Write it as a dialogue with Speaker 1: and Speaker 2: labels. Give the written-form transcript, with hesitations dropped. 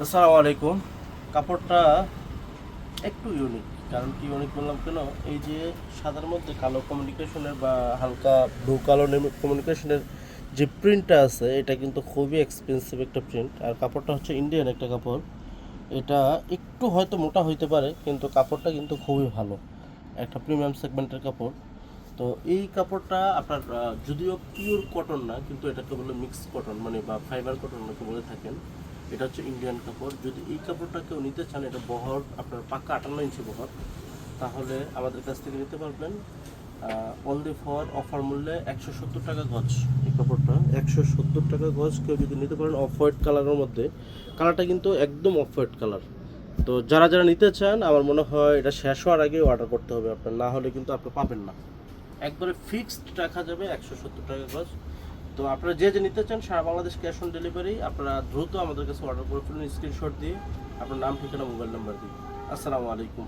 Speaker 1: আসসালামু আলাইকুম। কাপড়টা একটু ইউনিক। কারণ কি ইউনিক বললাম কেন, এই যে সাদার মধ্যে কালো কমিউনিকেশনের বা হালকা ব্লু কালো কমিউনিকেশনের যে প্রিন্টটা আছে, এটা কিন্তু খুবই এক্সপেন্সিভ একটা প্রিন্ট। আর কাপড়টা হচ্ছে ইন্ডিয়ান একটা কাপড়। এটা একটু হয়তো মোটা হইতে পারে, কিন্তু কাপড়টা কিন্তু খুবই ভালো, একটা প্রিমিয়াম সেগমেন্টের কাপড়। তো এই কাপড়টা আপনার যদিও পিওর কটন না, কিন্তু এটাকে বলে মিক্স কটন, মানে বা ফাইবার কটন অনেকে বলে থাকেন। এটা হচ্ছে ইন্ডিয়ান কাপড়। যদি এই কাপড়টা কেউ নিতে চান, এটা বহর আপনার পাক্কা 58 ইঞ্চি বহর, তাহলে আমাদের কাছ থেকে নিতে পারবেন অনলি ফর অফার মূল্যে 170 টাকা গজ। এই কাপড়টা 170 টাকা গজ। কেউ যদি নিতে পারেন অফ হোয়াইট কালারের মধ্যে, কালারটা কিন্তু একদম অফ হোয়াইট কালার। তো যারা যারা নিতে চান, আমার মনে হয় এটা শেষ হওয়ার আগে অর্ডার করতে হবে আপনার, না হলে কিন্তু আপনি পাবেন না। একবারে ফিক্সড রাখা যাবে 170 টাকা গজ। তো আপনারা যে যে নিতে চান, সারা বাংলাদেশ ক্যাশ অন ডেলিভারি। আপনারা দ্রুত আমাদের কাছে অর্ডার করে ফেলুন, স্ক্রিনশট দিয়ে আপনার নাম, ঠিকানা, মোবাইল নাম্বার দিয়ে। আসসালামু আলাইকুম।